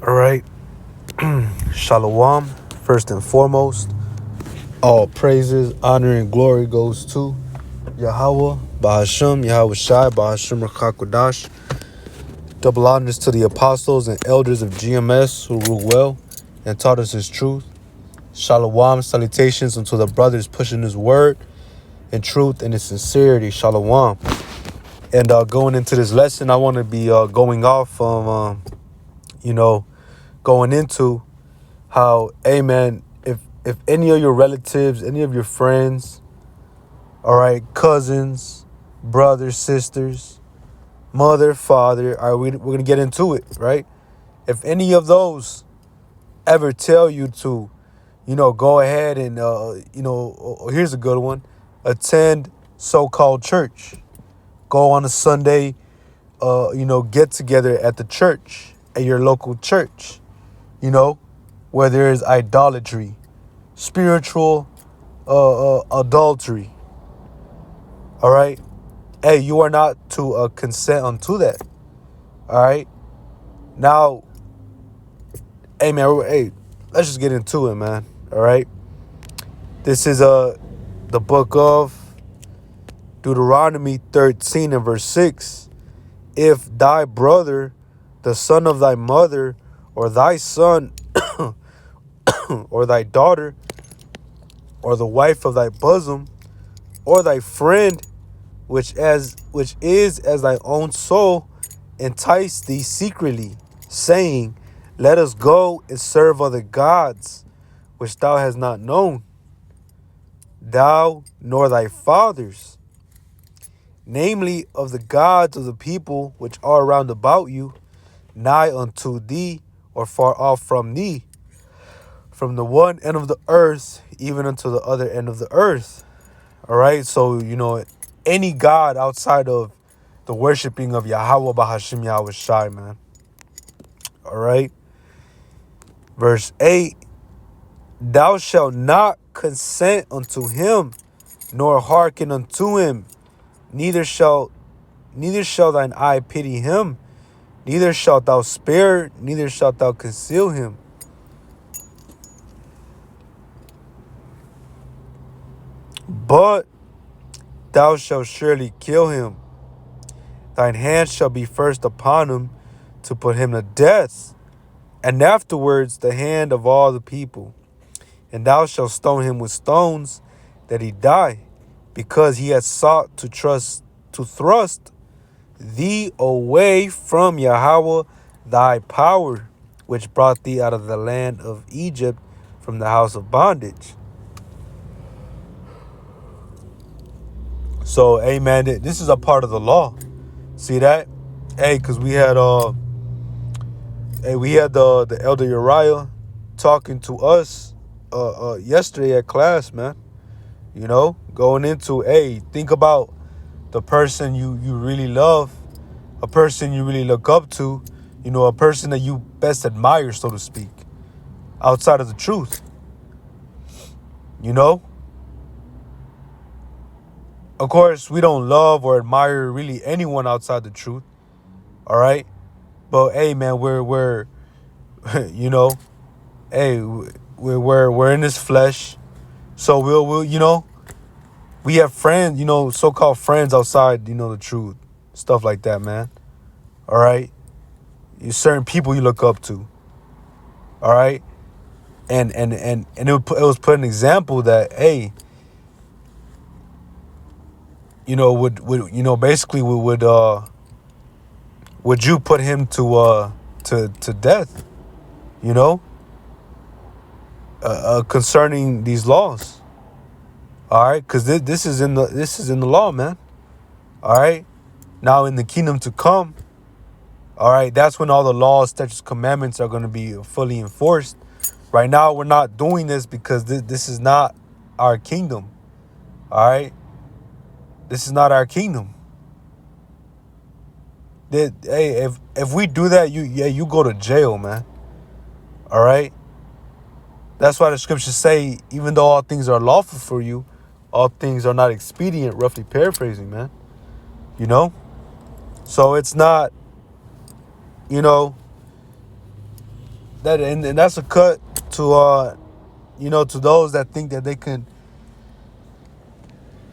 All right. Shalom. First and foremost, all praises, honor, and glory goes to Yahawah, Bahasham, Yahweh Shai, Bahasham Rakakwadash. Double honors to the apostles and elders of GMS who rule well and taught us his truth. Shalom. Salutations unto the brothers pushing his word in truth and in sincerity. Shalom. And going into this lesson, I want to be going off from, going into how, amen, if any of your relatives, any of your friends, all right, cousins, brothers, sisters, mother, father, all right, we're going to get into it, right? If any of those ever tell you to, go ahead and, here's a good one, attend so-called church, go on a Sunday, get together at the church, at your local church, where there is idolatry, spiritual adultery. All right. Hey, you are not to consent unto that. All right. Now, hey man, hey, let's just get into it, man. All right. This is the book of Deuteronomy 13 and verse 6. If thy brother, the son of thy mother, or thy son, or thy daughter, or the wife of thy bosom, or thy friend, which is as thy own soul, entice thee secretly, saying, let us go and serve other gods, which thou hast not known, thou nor thy fathers, namely of the gods of the people which are round about you, nigh unto thee, or far off from thee, from the one end of the earth even unto the other end of the earth. All right, so any god outside of the worshiping of Yahawah, Bahashim, Yahweh Shai, man. All right, verse 8, thou shalt not consent unto him, nor hearken unto him, neither shall thine eye pity him, neither shalt thou spare, neither shalt thou conceal him. But thou shalt surely kill him. Thine hand shall be first upon him to put him to death, and afterwards the hand of all the people. And thou shalt stone him with stones, that he die, because he has sought to thrust thee away from Yahawah thy power, which brought thee out of the land of Egypt, from the house of bondage. So, amen, this is a part of the law. See that? Hey, because we had the elder Uriah talking to us yesterday at class, man. Going into, hey, think about the person you really love, a person you really look up to, a person that you best admire, so to speak, outside of the truth. Of course, we don't love or admire really anyone outside the truth. All right. But hey, man, we're hey, we're in this flesh. So we'll we have friends, so-called friends outside, the truth, stuff like that, man. All right. Certain people you look up to. All right. And it was put an example that, hey, would you put him to death, concerning these laws? All right, because this is in the law, man. All right, now in the kingdom to come, all right, that's when all the laws, statutes, commandments are going to be fully enforced. Right now, we're not doing this because this is not our kingdom. All right, this is not our kingdom. Hey, if we do that, you go to jail, man. All right. That's why the scriptures say, even though all things are lawful for you, all things are not expedient, roughly paraphrasing, man. So it's not, and that's a cut to to those that think that they can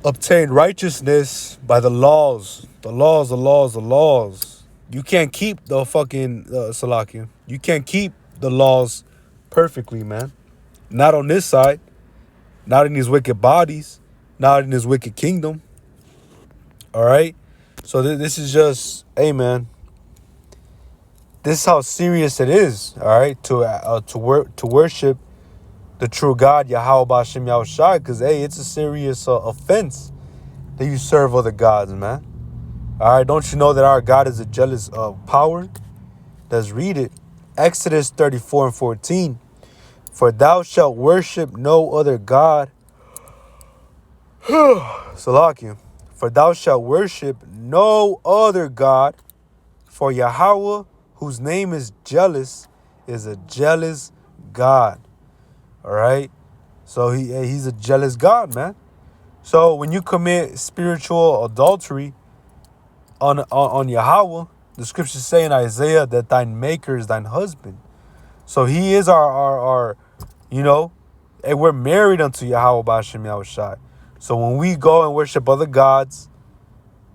obtain righteousness by the laws. The laws, the laws, the laws. You can't keep the fucking Salakia. You can't keep the laws perfectly, man. Not on this side. Not in these wicked bodies. Not in this wicked kingdom. All right? So this is just, hey, man. This is how serious it is, all right, to worship the true God, Yahawah B'Shem Yahushai, because, hey, it's a serious offense that you serve other gods, man. All right, don't you know that our God is a jealous power? Let's read it. Exodus 34:14. For thou shalt worship no other God. Salakia. For thou shalt worship no other God, for Yahawah, whose name is jealous, is a jealous God. All right? So he's a jealous God, man. So when you commit spiritual adultery on Yahawah, the scriptures say in Isaiah that thine maker is thine husband. So he is our and we're married unto Yahawah B'Shem Yahushai. So when we go and worship other gods,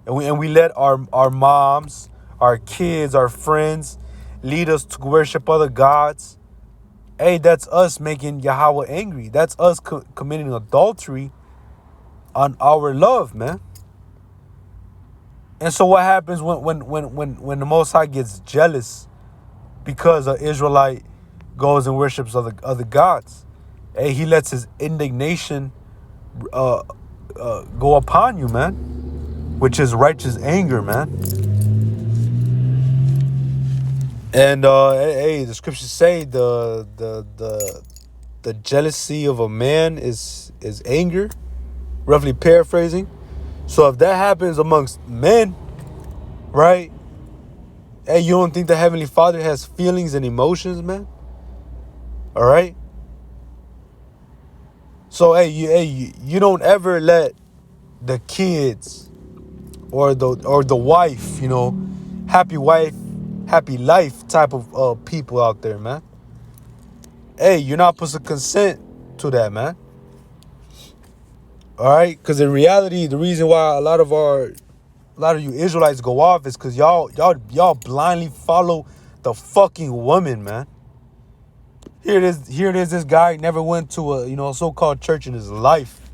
and we let our moms, our kids, our friends lead us to worship other gods, hey, that's us making Yahawah angry. That's us committing adultery on our love, man. And so what happens when the Most High gets jealous because an Israelite goes and worships other gods? Hey, he lets his indignation go upon you, man, which is righteous anger, man. And hey, the scriptures say the jealousy of a man is anger, roughly paraphrasing. So if that happens amongst men, right? Hey, you don't think the Heavenly Father has feelings and emotions, man? All right. So hey, you don't ever let the kids or the wife, happy wife, happy life type of people out there, man. Hey, you're not supposed to consent to that, man. All right, because in reality, the reason why a lot of you Israelites go off is because y'all blindly follow the fucking woman, man. Here it is. This guy never went to a so-called church in his life,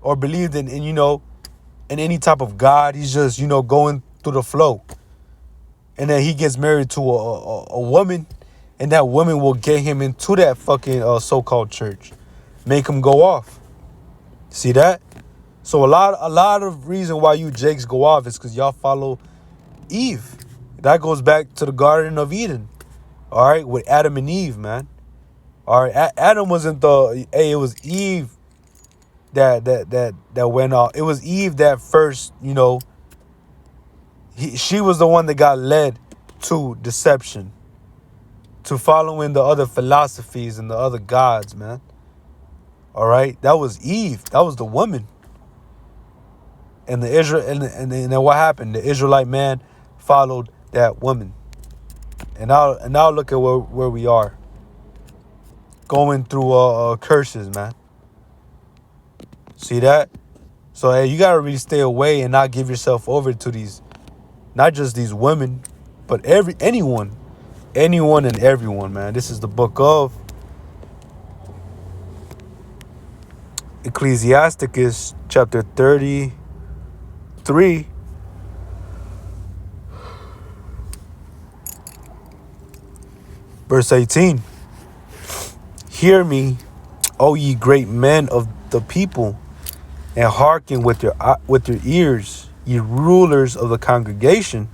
or believed in any type of God. He's just going through the flow, and then he gets married to a woman, and that woman will get him into that fucking so-called church, make him go off. See that? So a lot of reason why you Jakes go off is because y'all follow Eve. That goes back to the Garden of Eden. All right, with Adam and Eve, man. All right, Adam wasn't it was Eve that went off. It was Eve that first, she was the one that got led to deception, to following the other philosophies and the other gods, man. All right, that was Eve. That was the woman. And and then what happened? The Israelite man followed that woman. And now look at where we are. Going through curses, man. See that? So hey, you gotta really stay away and not give yourself over to these, not just these women, but anyone and everyone, man. This is the book of Ecclesiasticus, chapter 33, verse 18. Hear me, O ye great men of the people, and hearken with your ears, ye rulers of the congregation.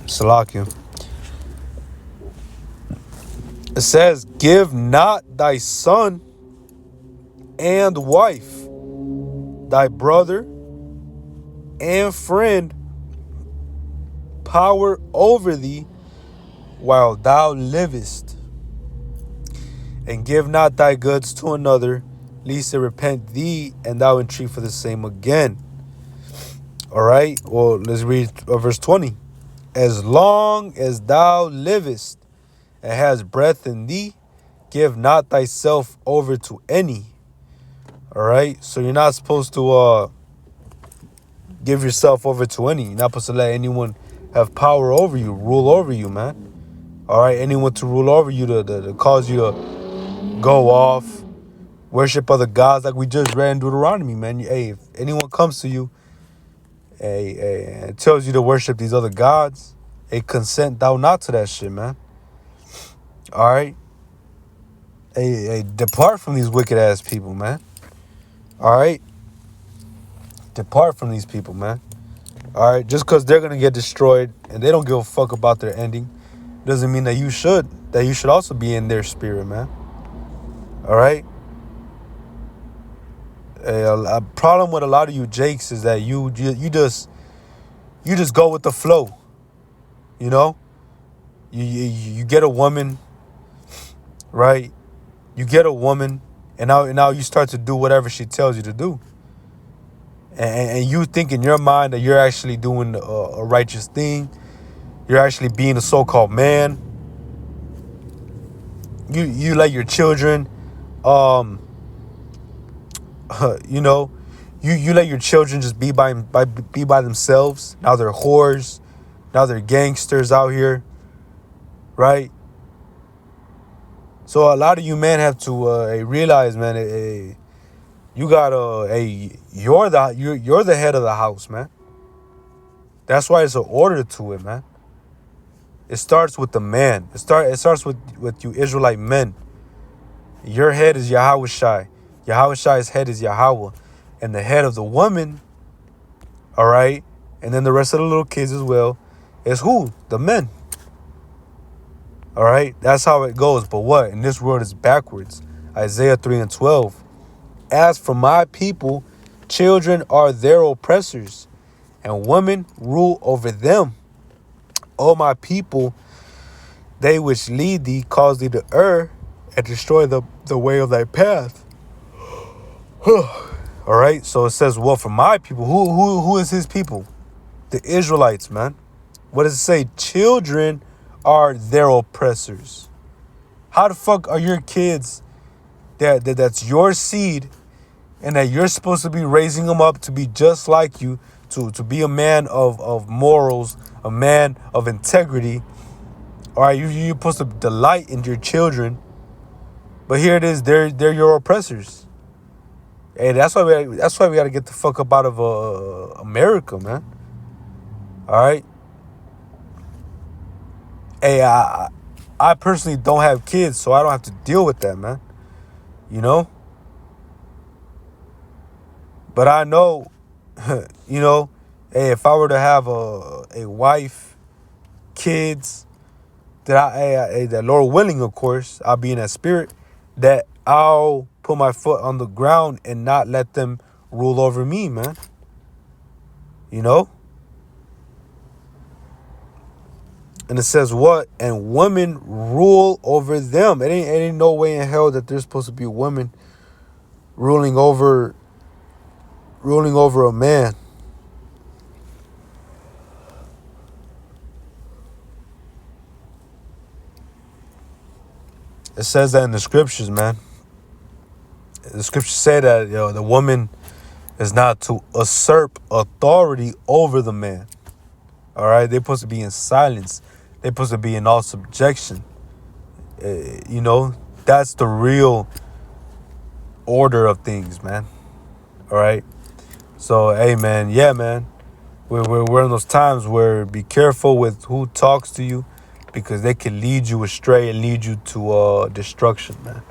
Salakia. It says, give not thy son and wife, thy brother and friend, power over thee while thou livest. And give not thy goods to another, lest it repent thee, and thou entreat for the same again. All right. Well, let's read verse 20. as long as thou livest and hast breath in thee, give not thyself over to any. All right. So you're not supposed to give yourself over to any. You're not supposed to let anyone have power over you, rule over you, man. All right. Anyone to rule over you to cause you to go off, worship other gods, like we just read in Deuteronomy, man. Hey, if anyone comes to you, and tells you to worship these other gods, hey, consent thou not to that shit, man. All right. Hey, depart from these wicked ass people, man. All right. Depart from these people, man. All right. Just because they're gonna get destroyed and they don't give a fuck about their ending, doesn't mean that you should. That you should also be in their spirit, man. All right. A problem with a lot of you Jakes is that you just go with the flow. You know, you get a woman, right? You get a woman, and now you start to do whatever she tells you to do. And you think in your mind that you're actually doing a righteous thing. You're actually being a so-called man. You let your children, you know, you let your children just be by themselves. Now they're whores. Now they're gangsters out here, right? So a lot of you men have to realize, man, you gotta, you're the head of the house, man. That's why it's an order to it, man. It starts with the man. It starts with you Israelite men. Your head is Yahawah. Yahawah's head is Yahawah. And the head of the woman, all right, and then the rest of the little kids as well, is who? The men. All right? That's how it goes. But what? In this world, it's backwards. Isaiah 3:12. As for my people, children are their oppressors, and women rule over them. O my people, they which lead thee cause thee to err and destroy the way of thy path. All right, so it says, well, for my people, who is his people? The Israelites, man. What does it say? Children are their oppressors. How the fuck are your kids that's your seed, and that you're supposed to be raising them up to be just like you, to be a man of morals, a man of integrity? All right, you're supposed to delight in your children, but here it is, they're your oppressors. Hey, that's why we got to get the fuck up out of America, man. All right. Hey, I personally don't have kids, so I don't have to deal with that, man. You know. But I know, you know, hey, if I were to have a wife, kids, that Lord willing, of course, I'll be in that spirit, that I'll put my foot on the ground and not let them rule over me, man. You know? And it says what? And women rule over them. It ain't no way in hell that there's supposed to be women ruling over a man. It says that in the scriptures, man. The scriptures say that, the woman is not to usurp authority over the man. All right, they're supposed to be in silence. They're supposed to be in all subjection. That's the real order of things, man. All right. So, hey, man, yeah, man. We're in those times where be careful with who talks to you, because they can lead you astray and lead you to destruction, man.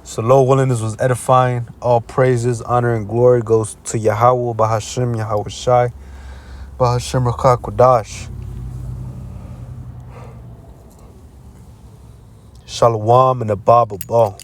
So, Lord willing, this was edifying. All praises, honor, and glory goes to Yahawah, Bahashem, Yahawah Shai, Bahashem Rakah Kodash. Shalom and the Baba Ball.